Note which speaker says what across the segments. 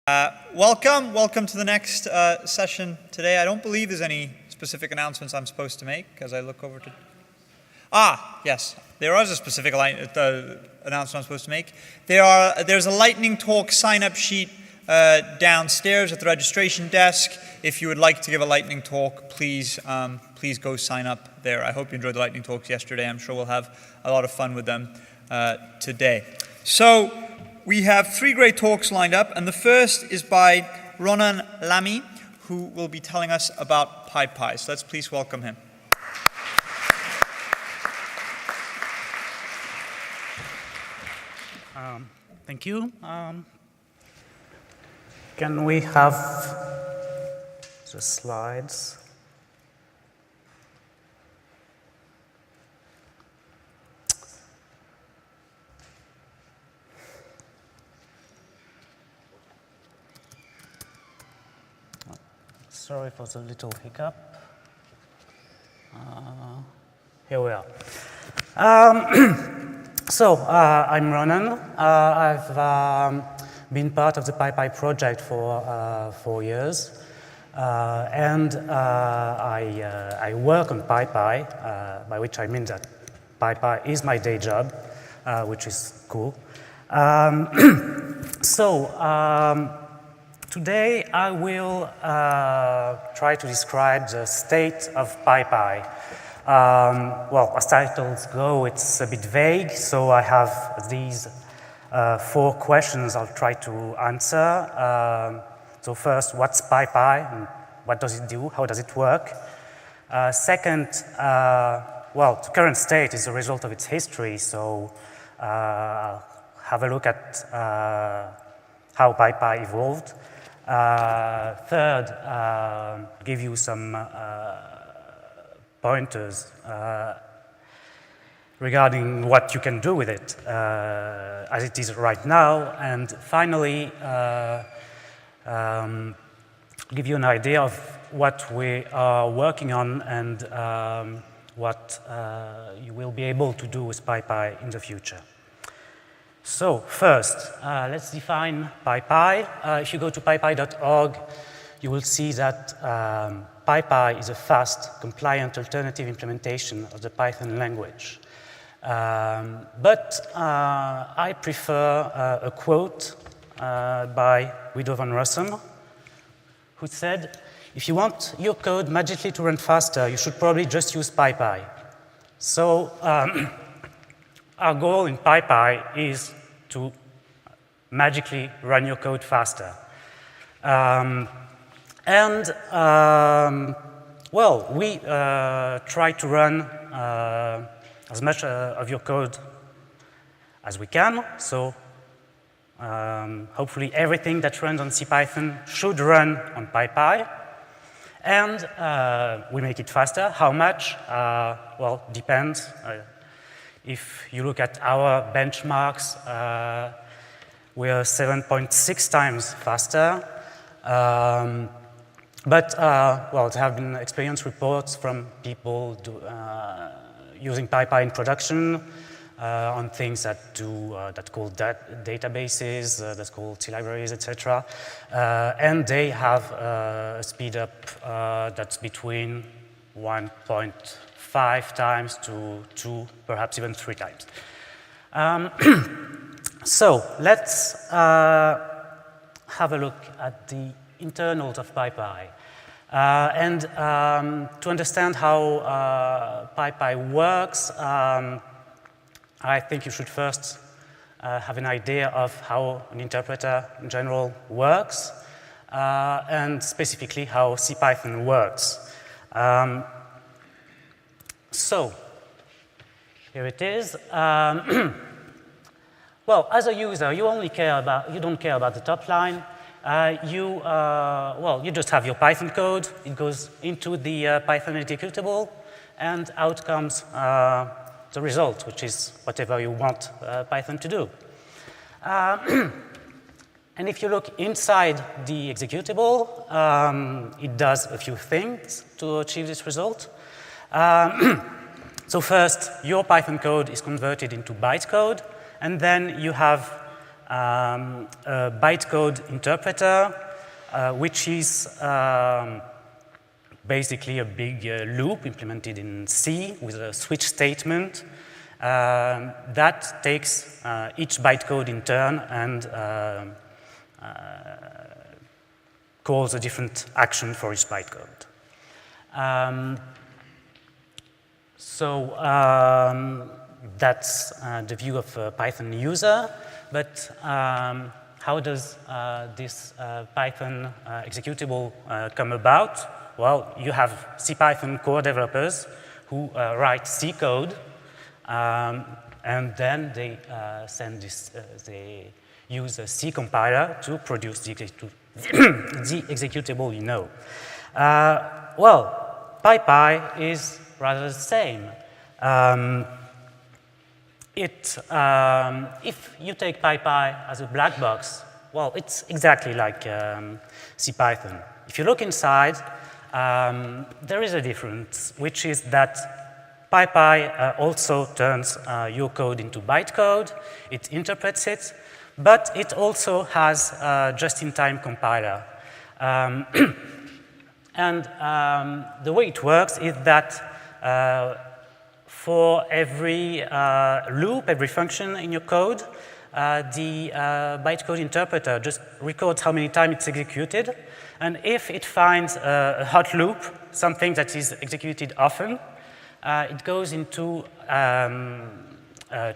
Speaker 1: Welcome to the next session today. I don't believe there's any specific announcements I'm supposed to make as I look over to... Yes, there is a specific announcement I'm supposed to make. There's a lightning talk sign-up sheet downstairs at the registration desk. If you would like to give a lightning talk, please go sign up there. I hope you enjoyed the lightning talks yesterday. I'm sure we'll have a lot of fun with them today. So, we have 3 great talks lined up, and the first is by Ronan Lamy, who will be telling us about PyPy. So let's please welcome him.
Speaker 2: Thank you. Can we have the slides? Sorry for the little hiccup. Here we are. I'm Ronan. I've been part of the PyPy project for 4 years. And I work on PyPy, by which I mean that PyPy is my day job, which is cool. Today I will try to describe the state of PyPy. As titles go, it's a bit vague, so I have these 4 questions I'll try to answer. So first, what's PyPy and what does it do? How does it work? Second, the current state is a result of its history, so I'll have a look at how PyPy evolved. Third, give you some pointers regarding what you can do with it as it is right now. And finally, give you an idea of what we are working on and what you will be able to do with PyPy in the future. So first, let's define PyPy. If you go to pypy.org, you will see that PyPy is a fast, compliant alternative implementation of the Python language. But I prefer a quote by Guido van Rossum, who said, if you want your code magically to run faster, you should probably just use PyPy. So our goal in PyPy is to magically run your code faster. We try to run as much of your code as we can. So hopefully everything that runs on CPython should run on PyPy. And we make it faster. How much? Depends. If you look at our benchmarks, we are 7.6 times faster. There have been experience reports from people using PyPy in production on things that call databases, that's called C libraries, etc. And they have a speed up that's between 1.5 times to 2, perhaps even 3 times. So let's have a look at the internals of PyPy. To understand how PyPy works, I think you should first have an idea of how an interpreter in general works, and specifically how CPython works. So, here it is. As a user, you don't care about the top line. You just have your Python code. It goes into the Python executable, and out comes the result, which is whatever you want Python to do. And if you look inside the executable, it does a few things to achieve this result. So first, your Python code is converted into bytecode, and then you have a bytecode interpreter, which is basically a big loop implemented in C with a switch statement that takes each bytecode in turn and calls a different action for each bytecode. That's the view of a Python user, but how does this Python executable come about? Well, you have CPython core developers who write C code, and then they send this, they use a C compiler to produce the executable you know. Well, PyPy is rather the same. If you take PyPy as a black box, well, it's exactly like CPython. If you look inside, there is a difference, which is that PyPy also turns your code into bytecode, it interprets it, but it also has a just-in-time compiler. And the way it works is that for every loop, every function in your code, the bytecode interpreter just records how many times it's executed. And if it finds a hot loop, something that is executed often, it goes into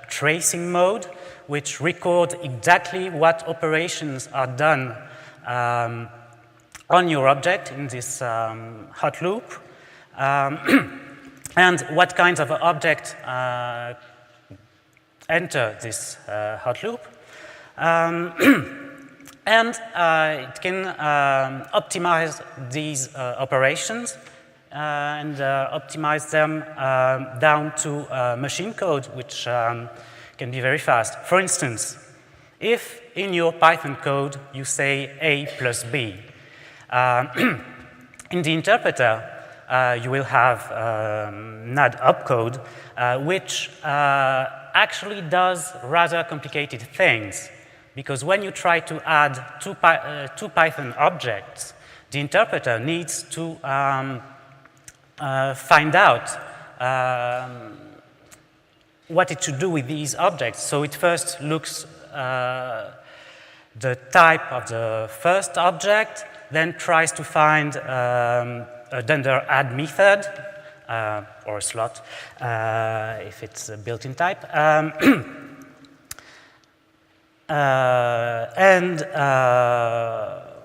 Speaker 2: tracing mode, which records exactly what operations are done on your object in this hot loop, and what kinds of object enter this hot loop. And it can optimize these operations and optimize them down to machine code, which can be very fast. For instance, if in your Python code you say A plus B, in the interpreter you will have NAD opcode, which actually does rather complicated things. Because when you try to add two Python objects, the interpreter needs to find out what it should do with these objects. So it first looks the type of the first object, then tries to find a dunder add method, or a slot, if it's a built-in type.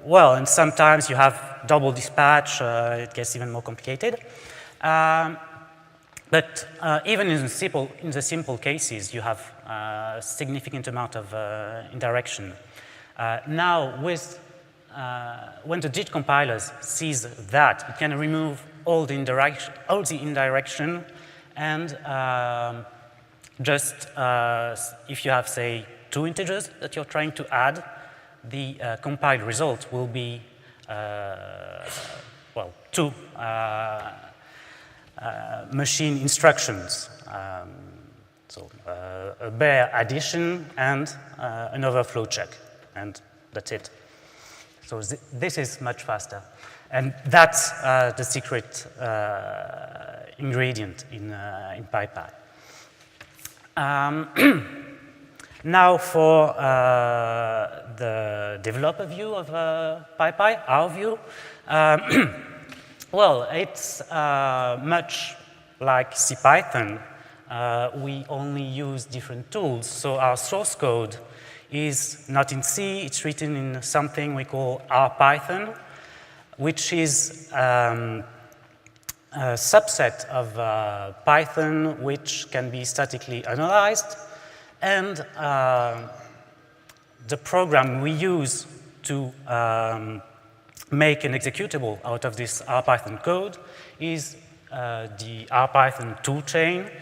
Speaker 2: Well, and sometimes you have double dispatch, it gets even more complicated. But even in the simple cases, you have a significant amount of indirection. Now, when the JIT compiler sees that, it can remove all the indirection and just, if you have, say, 2 integers that you're trying to add, the compiled result will be, well, 2 machine instructions. So a bare addition and an overflow check, and that's it. So this is much faster. And that's the secret ingredient in PyPy. Now for the developer view of PyPy, our view. Well, it's much like CPython. We only use different tools. So our source code is not in C, it's written in something we call RPython, which is a subset of Python which can be statically analyzed. And the program we use to make an executable out of this RPython code is the RPython toolchain,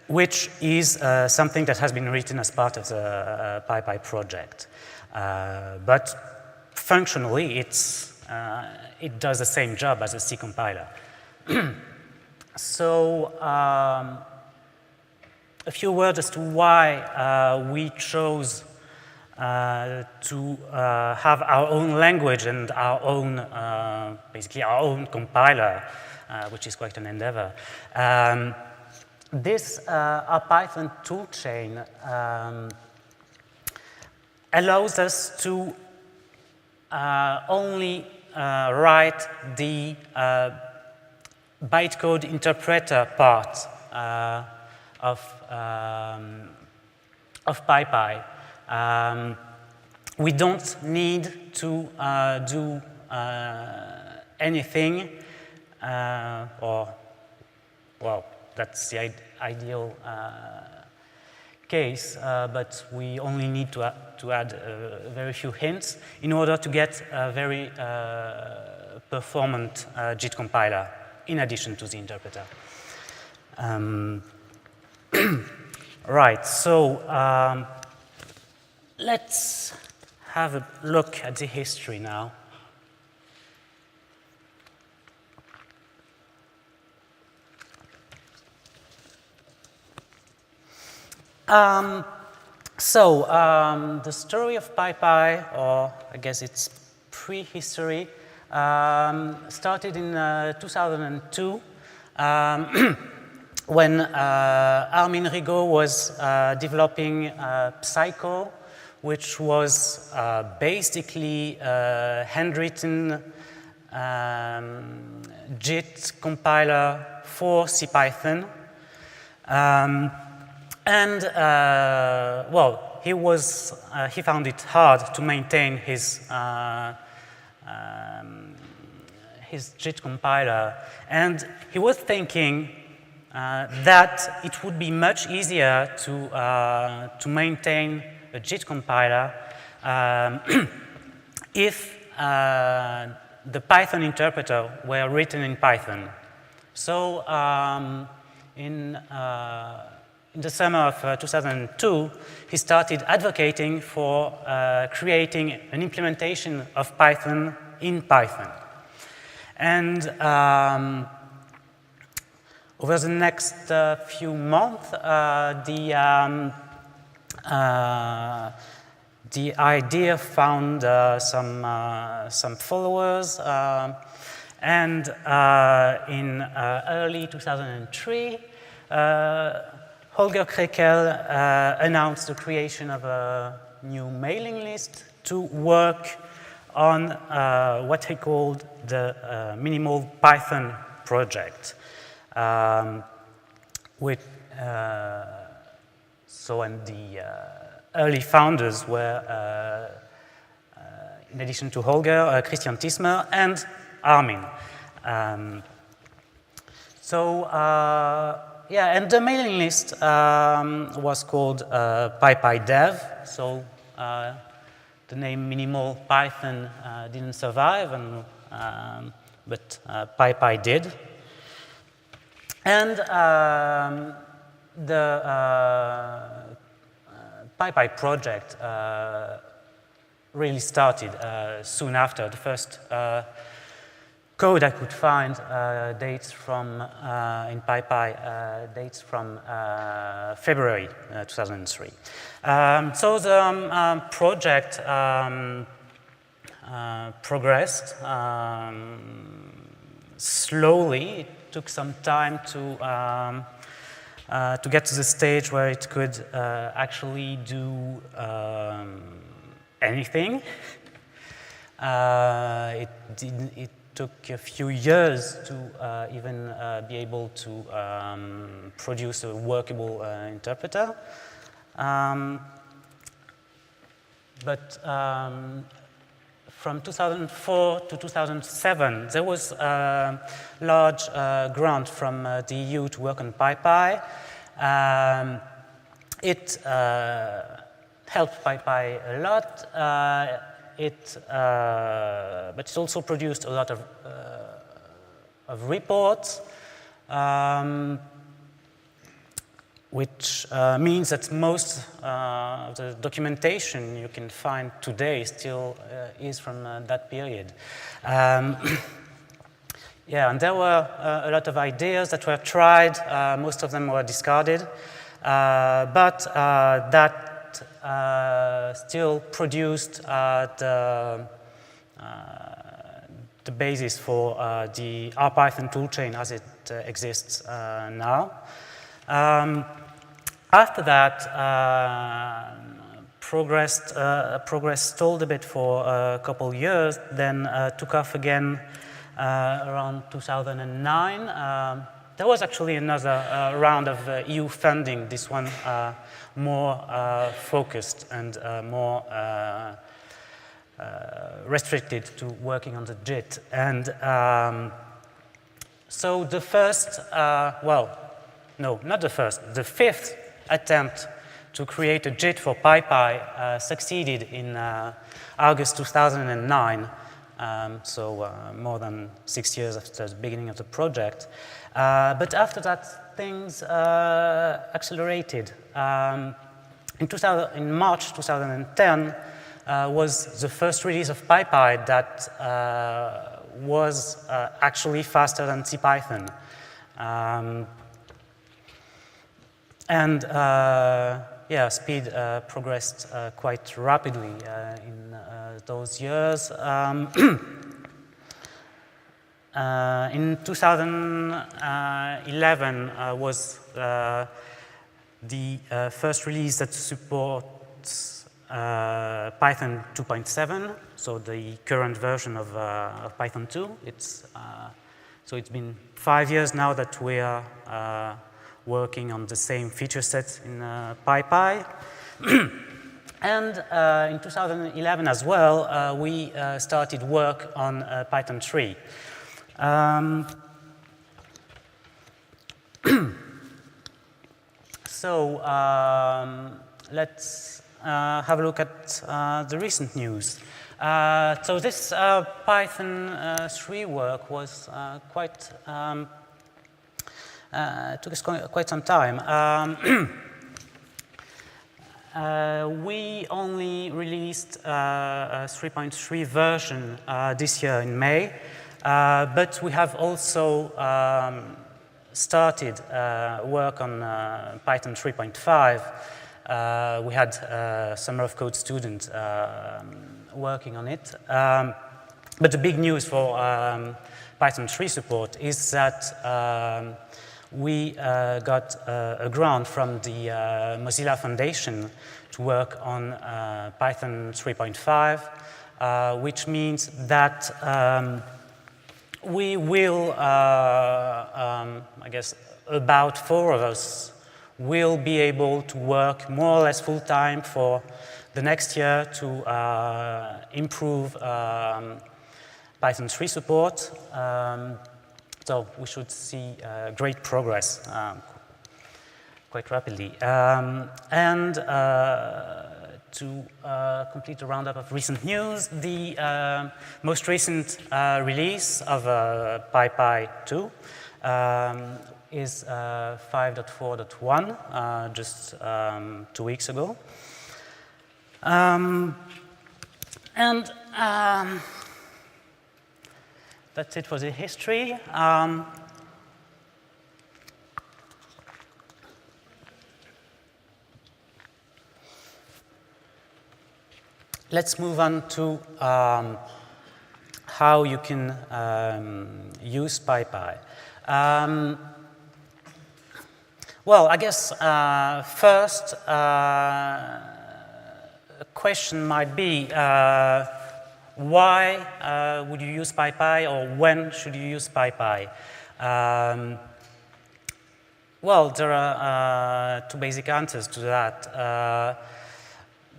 Speaker 2: which is something that has been written as part of the PyPy project. But functionally, it does the same job as a C compiler. So a few words as to why we chose to have our own language and our own, basically our own compiler, which is quite an endeavor. This our Python toolchain allows us to only write the bytecode interpreter part of PyPy. We don't need to do anything, or, well, that's the ideal case, but we only need to add very few hints in order to get a very performant JIT compiler in addition to the interpreter. Right, so let's have a look at the history now. The story of PyPy, or I guess it's prehistory, started in 2002 when Armin Rigaud was developing Psycho, which was basically a handwritten JIT compiler for CPython. Well, he found it hard to maintain his JIT compiler, and he was thinking that it would be much easier to maintain a JIT compiler if the Python interpreter were written in Python. So in the summer of 2002, he started advocating for creating an implementation of Python in Python. And over the next few months, the idea found some followers, and in early 2003, Holger Krekel announced the creation of a new mailing list to work on what he called the Minimal Python project. And the early founders were, in addition to Holger, Christian Tismer and Armin. Yeah, and the mailing list was called PyPy Dev, so the name Minimal Python didn't survive, but PyPy did. And the PyPy project really started soon after. The first code I could find dates from, in PyPy, dates from February 2003. So the project progressed slowly. It took some time to get to the stage where it could actually do anything. It took a few years to even be able to produce a workable interpreter. But from 2004 to 2007, there was a large grant from the EU to work on PyPy. It helped PyPy a lot. But it also produced a lot of reports, which means that most of the documentation you can find today still is from that period. Yeah, and there were a lot of ideas that were tried. Most of them were discarded. but that still produced the basis for the RPython toolchain as it exists now. After that, progress stalled a bit for a couple years, then took off again around 2009. There was actually another round of EU funding, this one more focused and more restricted to working on the JIT. And so the first, well, no, not the first, the fifth attempt to create a JIT for PyPy succeeded in August 2009, so more than 6 years after the beginning of the project. But after that, things accelerated. In March 2010 was the first release of PyPy that was actually faster than CPython. And yeah, speed progressed quite rapidly in those years. In 2011 was the first release that supports Python 2.7, so the current version of Python 2. So it's been 5 years now that we are working on the same feature set in PyPy. And in 2011 as well, we started work on Python 3. So let's have a look at the recent news. So this Python 3 work was took us quite some time. We only released a 3.3 version this year in May, but we have also started work on Python 3.5. We had a Summer of Code student working on it. But the big news for Python 3 support is that we got a grant from the Mozilla Foundation to work on Python 3.5, which means that we will, I guess, about 4 of us will be able to work more or less full-time for the next year to improve Python 3 support. So we should see great progress quite rapidly. And to complete the roundup of recent news, the most recent release of PyPy 2 is 5.4.1, just 2 weeks ago. And that's it for the history. Let's move on to how you can use PyPy. Well, I guess first a question might be why would you use PyPy, or when should you use PyPy? Well, there are 2 basic answers to that.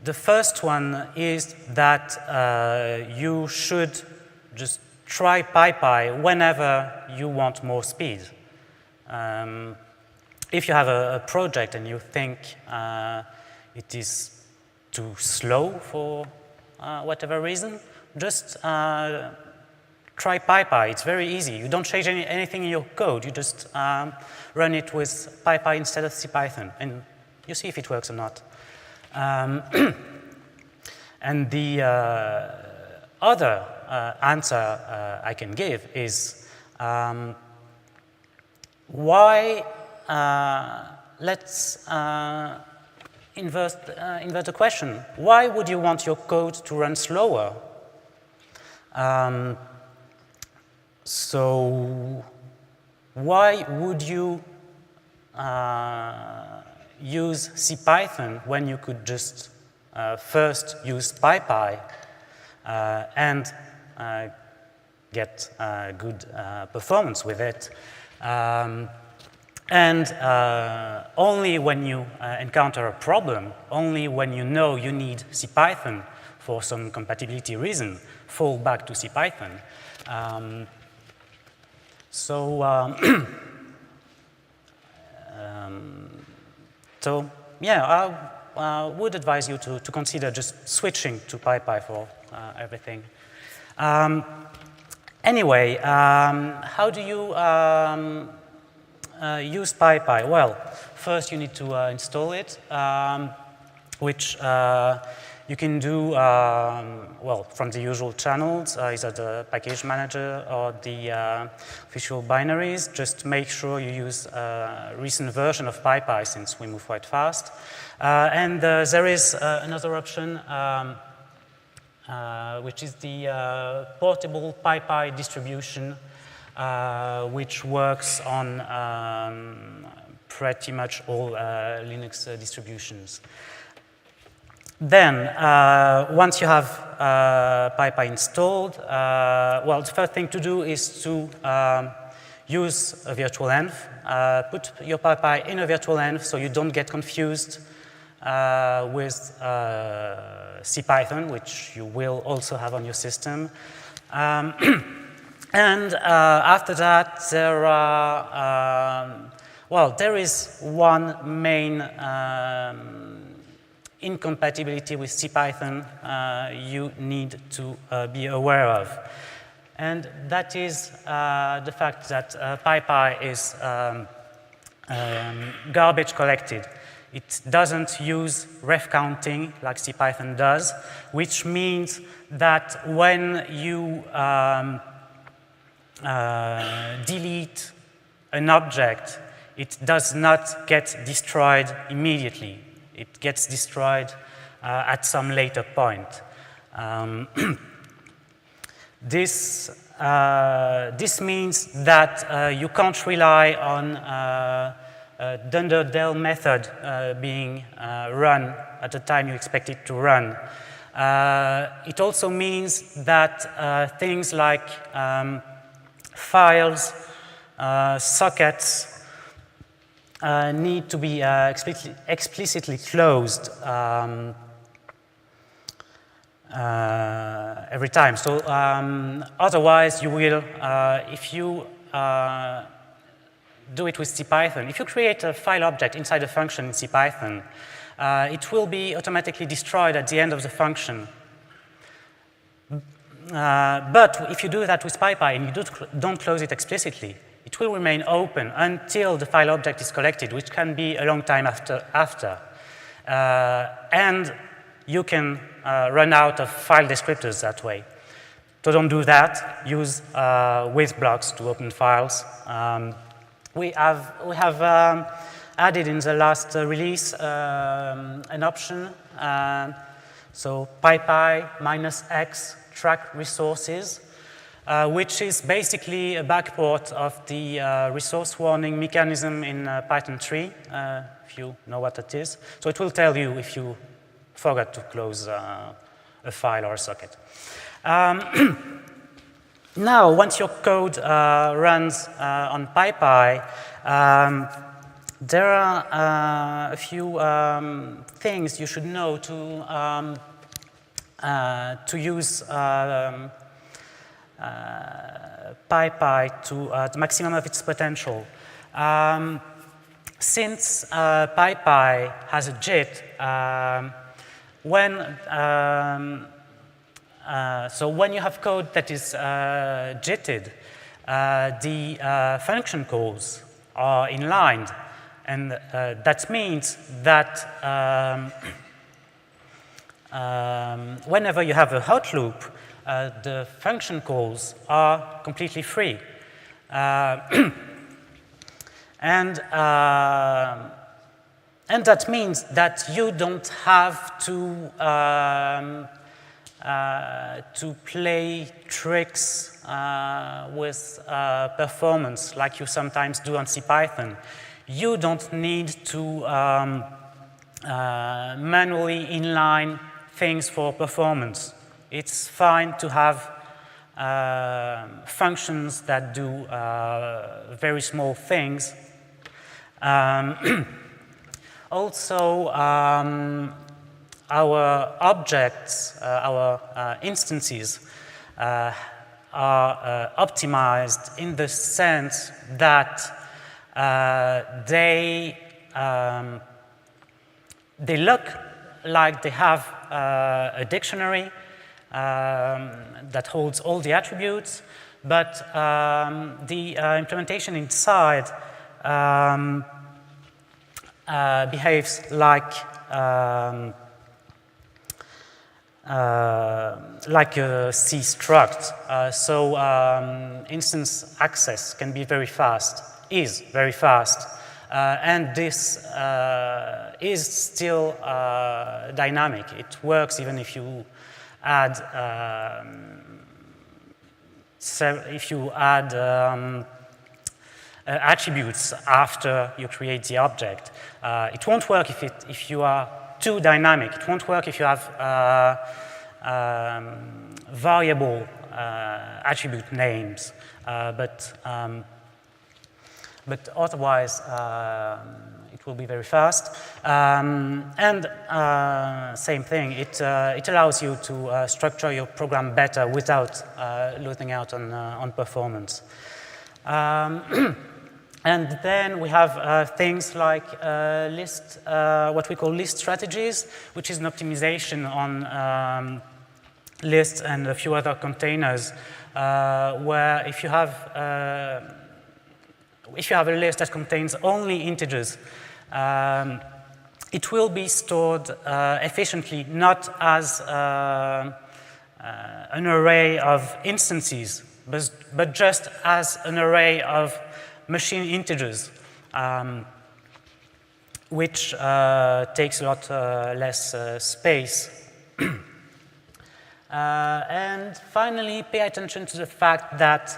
Speaker 2: The first one is that you should just try PyPy whenever you want more speed. If you have a project and you think it is too slow for whatever reason, just try PyPy. It's very easy. You don't change anything in your code. You just run it with PyPy instead of CPython, and you see if it works or not. And the other answer I can give is why let's invert the question. Why would you want your code to run slower? So why would you use CPython when you could just first use PyPy and get good performance with it? And only when you encounter a problem, only when you know you need CPython for some compatibility reason, fall back to CPython. So yeah, I would advise you to consider just switching to PyPy for everything. Anyway, how do you use PyPy? Well, first you need to install it, which you can do, well, from the usual channels, either the package manager or the official binaries. Just make sure you use a recent version of PyPy, since we move quite fast. And there is another option, which is the portable PyPy distribution, which works on pretty much all Linux distributions. Then, once you have PyPy installed, well, the first thing to do is to use a virtual env. Put your PyPy in a virtual env so you don't get confused with CPython, which you will also have on your system. And after that, there are, well, there is one main incompatibility with CPython you need to be aware of. And that is the fact that PyPy is garbage collected. It doesn't use ref counting like CPython does, which means that when you delete an object, it does not get destroyed immediately. It gets destroyed at some later point. This means that you can't rely on dunder-del method being run at the time you expect it to run. It also means that things like files, sockets, need to be explicitly closed every time. So otherwise you will, if you do it with CPython, if you create a file object inside a function in CPython, it will be automatically destroyed at the end of the function. But if you do that with PyPy and you don't close it explicitly, it will remain open until the file object is collected, which can be a long time after. And you can run out of file descriptors that way. So don't do that. Use with blocks to open files. We have added in the last release an option. So PyPy -x track resources, which is basically a backport of the resource warning mechanism in Python 3, if you know what it is. So it will tell you if you forgot to close a file or a socket. Now, once your code runs on PyPy, there are a few things you should know to use PyPy to the maximum of its potential. Since PyPy has a JIT, so when you have code that is JITted, the function calls are inlined, and that means that whenever you have a hot loop, the function calls are completely free. And And that means that you don't have to play tricks with performance like you sometimes do on CPython. You don't need to manually inline things for performance. It's fine to have functions that do very small things. Also, our objects, our instances are optimized in the sense that they look like they have a dictionary that holds all the attributes, but the implementation inside behaves like a C struct. So instance access can be very fast, is very fast. And this is still dynamic. It works even if you add attributes after you create the object. It won't work if you are too dynamic. It won't work if you have variable attribute names, but otherwise it will be very fast. And same thing, it allows you to structure your program better without losing out on performance. And then we have things like list, what we call list strategies, which is an optimization on lists and a few other containers, where if you have a list that contains only integers, it will be stored efficiently, not as an array of instances, but just as an array of machine integers, which takes a lot less space. And finally, pay attention to the fact that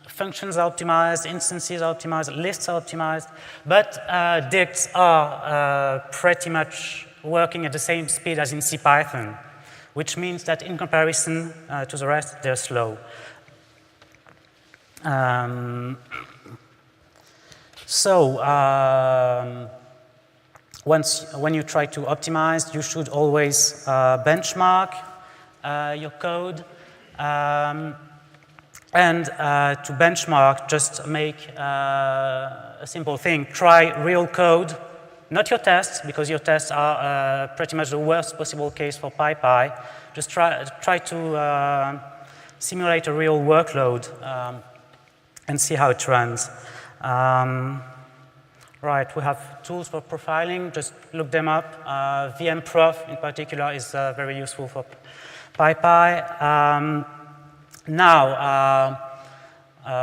Speaker 2: functions are optimized, instances are optimized, lists are optimized, but dicts are pretty much working at the same speed as in CPython, which means that in comparison to the rest, they're slow. When you try to optimize, you should always benchmark your code. And to benchmark, just make a simple thing. Try real code, not your tests, because your tests are pretty much the worst possible case for PyPy. Just try to simulate a real workload and see how it runs. Right, we have tools for profiling. Just look them up. VMprof, in particular, is very useful for PyPy. Now,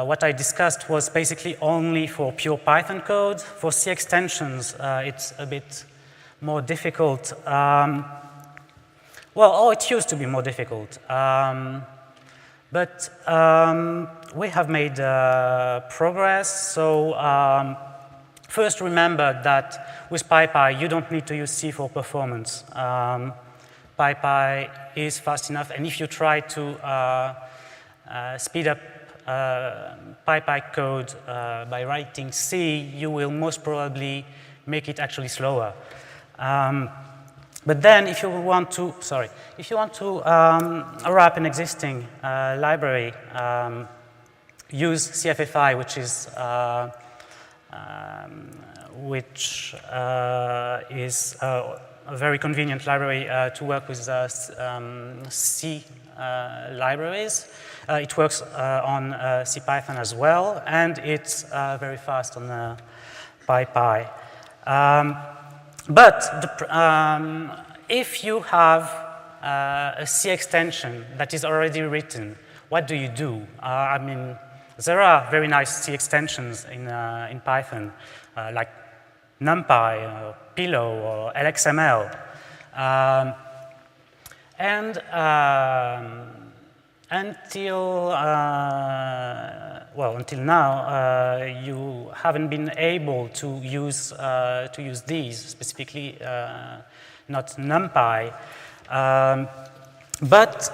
Speaker 2: what I discussed was basically only for pure Python code. For C extensions, it's a bit more difficult. It used to be more difficult. But we have made progress. So first, remember that with PyPy, you don't need to use C for performance. PyPy is fast enough, and if you try to speed up PyPy code by writing C, you will most probably make it actually slower. But then, if you want to wrap an existing library, use CFFI, which is a very convenient library to work with C libraries. It works on CPython as well, and it's very fast on PyPy. If you have a C extension that is already written, what do you do? I mean, there are very nice C extensions in Python, like NumPy, Pillow, or LXML. Until now, you haven't been able to use these, specifically not NumPy. But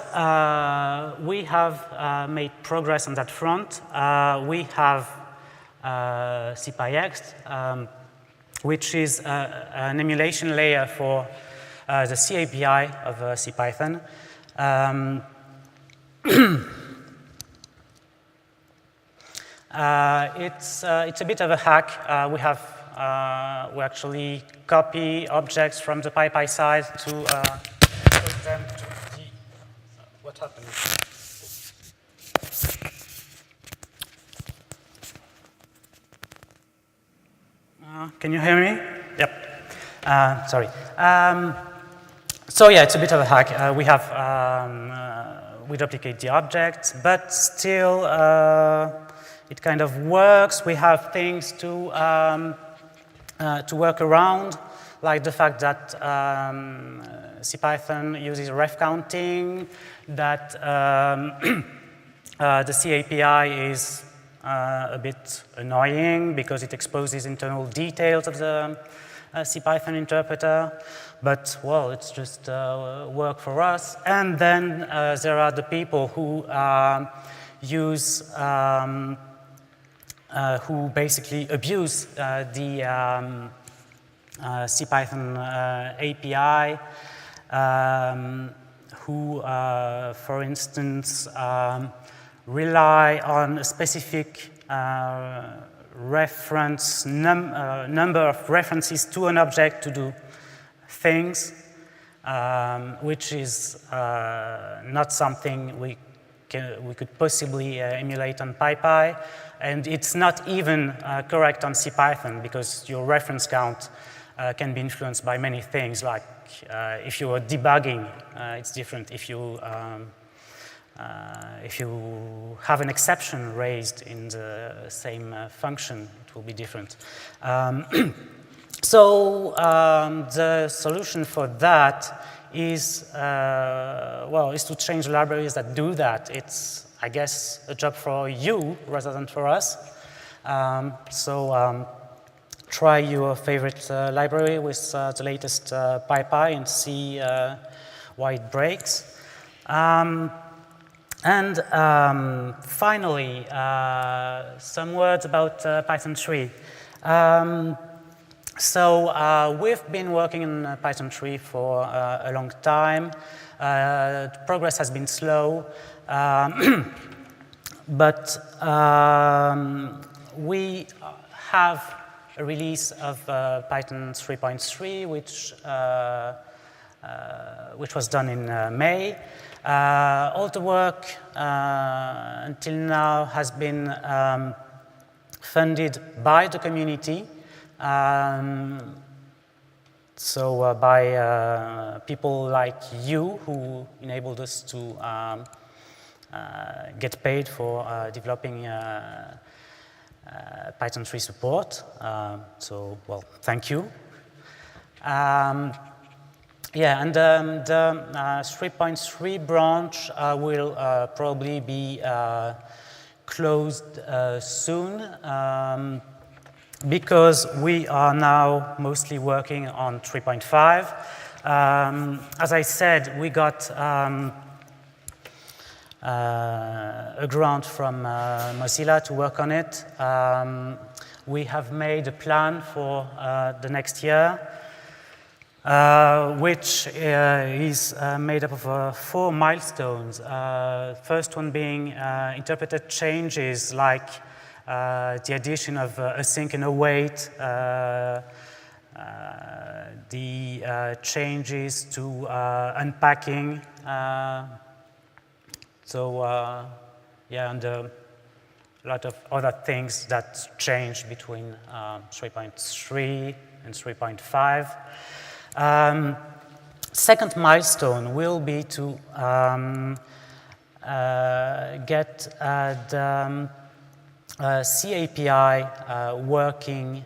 Speaker 2: we have made progress on that front. We have cpyext, which is an emulation layer for the C API of CPython. It's a bit of a hack. We actually copy objects from the PyPy side to put them to the. What happened? Can you hear me? Yep. Sorry. So yeah, it's a bit of a hack. We duplicate the objects, but still it kind of works. We have things to work around, like the fact that CPython uses ref counting, that the C API is a bit annoying because it exposes internal details of the CPython interpreter, but well, it's just work for us. And then there are the people who who basically abuse the CPython API, who, for instance, rely on a specific reference number of references to an object to do things, which is not something we could possibly emulate on PyPy, and it's not even correct on CPython because your reference count can be influenced by many things. Like if you are debugging, it's different. If you have an exception raised in the same function, it will be different. So the solution for that is, is to change libraries that do that. It's, I guess, a job for you rather than for us. Try your favorite library with the latest PyPy and see why it breaks. Finally, some words about Python 3. We've been working in Python 3 for a long time. Progress has been slow, but we have a release of Python 3.3, which was done in May. All the work until now has been funded by the community, by people like you who enabled us to get paid for developing Python 3 support. Well, thank you. The 3.3 branch will probably be closed soon because we are now mostly working on 3.5. As I said, we got a grant from Mozilla to work on it. We have made a plan for the next year, which is made up of 4 milestones. First one being interpreted changes like the addition of async and await, the changes to unpacking, and a lot of other things that changed between 3.3 and 3.5. Second milestone will be to get the C API working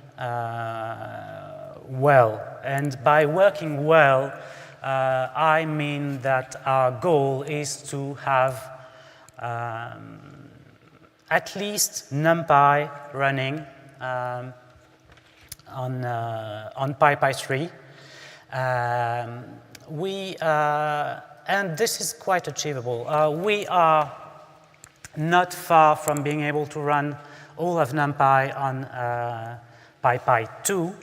Speaker 2: well. And by working well, I mean that our goal is to have at least NumPy running on PyPy 3. And this is quite achievable. We are not far from being able to run all of NumPy on PyPy 2.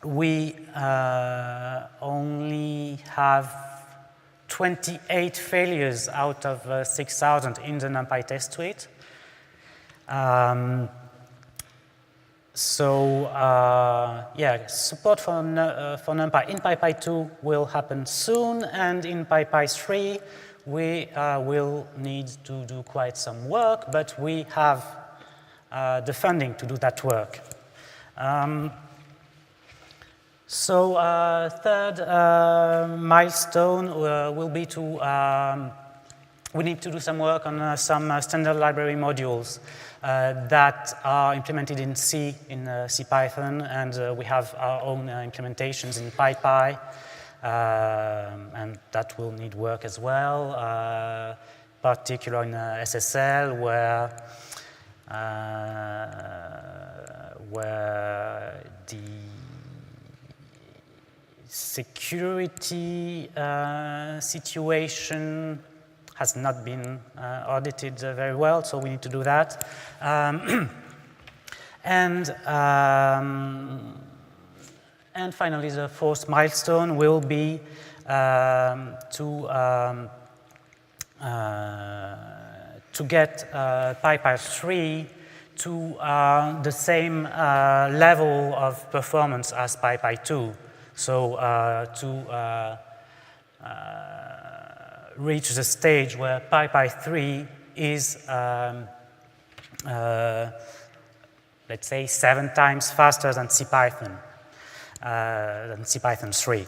Speaker 2: We only have 28 failures out of 6,000 in the NumPy test suite. Yeah, support for NumPy in PyPy 2 will happen soon, and in PyPy 3 we will need to do quite some work, but we have the funding to do that work. Third milestone will be to we need to do some work on some standard library modules that are implemented in C, in CPython, and we have our own implementations in PyPy, and that will need work as well, particularly in SSL, where the security situation has not been audited very well, so we need to do that. And finally, the fourth milestone will be to get PyPy 3 to the same level of performance as PyPy 2. So to reach the stage where PyPy 3 is, let's say, 7 times faster than CPython 3.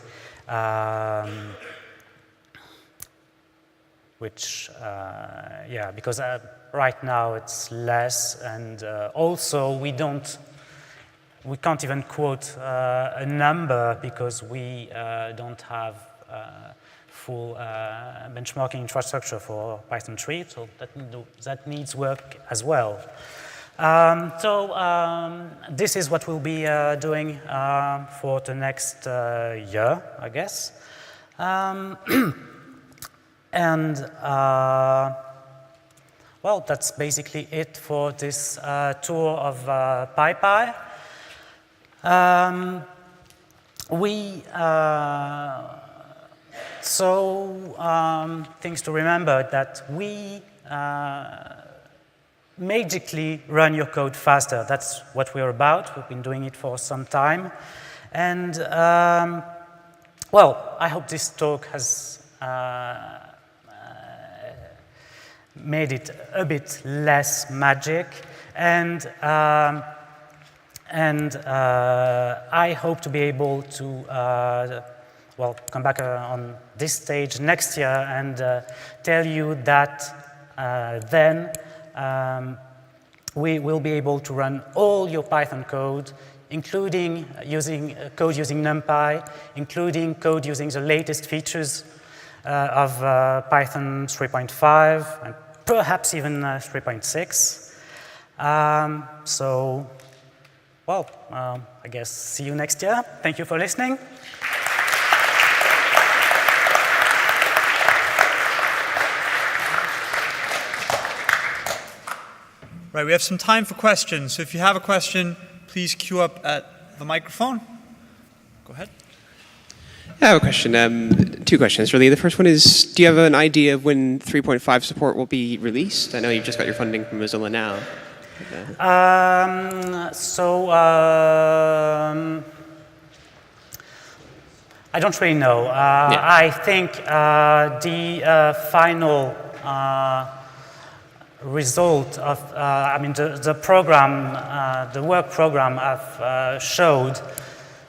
Speaker 2: Which, yeah, because right now it's less, and also we can't even quote a number because we don't have full benchmarking infrastructure for Python 3, so that needs work as well. This is what we'll be doing for the next year, I guess. Well, that's basically it for this tour of PyPy. Things to remember, that we magically run your code faster. That's what we're about. We've been doing it for some time. And, well, I hope this talk has made it a bit less magic. And I hope to be able to well, come back on this stage next year and tell you that then we will be able to run all your Python code, including code using NumPy, including code using the latest features of Python 3.5 and perhaps even 3.6. Well, I guess see you next year. Thank you for listening.
Speaker 1: Right, we have some time for questions. So if you have a question, please queue up at the microphone. Go ahead.
Speaker 3: I have a question. 2 questions, really. The first one is, do you have an idea of when 3.5 support will be released? I know you've just got your funding from Mozilla now.
Speaker 2: I don't really know.
Speaker 3: Yeah.
Speaker 2: I think the final result of, I mean, the program, the work program I've showed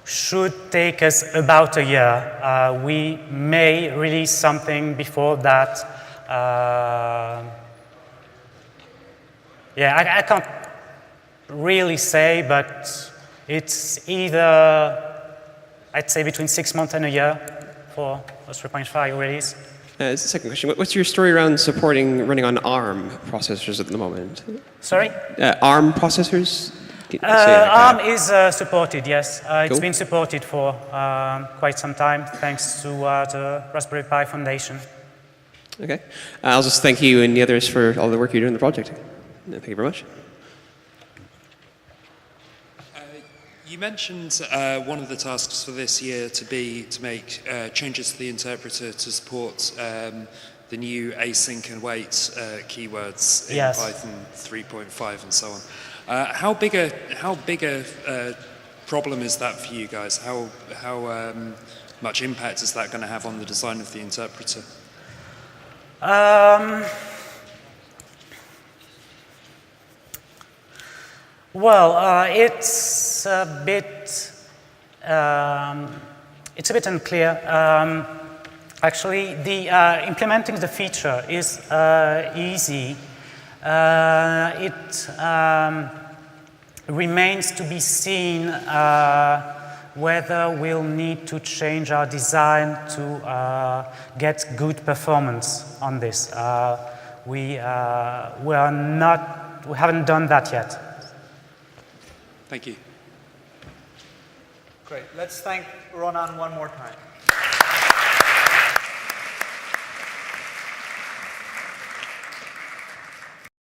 Speaker 2: should take us about a year. We may release something before that. Yeah, I can't really say, but It's either, I'd say, between 6 months and a year for a 3.5 release.
Speaker 3: Second question, what's your story around supporting running on ARM processors at the moment?
Speaker 2: Sorry?
Speaker 3: ARM processors?
Speaker 2: ARM is supported, yes.
Speaker 3: Cool.
Speaker 2: It's been supported for quite some time, thanks to the Raspberry Pi Foundation.
Speaker 3: Okay. I'll just thank you and the others for all the work you do in the project. Thank you very much.
Speaker 4: You mentioned one of the tasks for this year to be to make changes to the interpreter to support the new async and wait keywords in
Speaker 2: Yes.
Speaker 4: Python 3.5 and so on. How big a problem is that for you guys? How much impact is that going to have on the design of the interpreter?
Speaker 2: Well, it's a bit unclear. Actually, implementing the feature is easy. It remains to be seen whether we'll need to change our design to get good performance on this. We haven't done that yet.
Speaker 4: Thank you.
Speaker 1: Great. Let's thank Ronan one more time.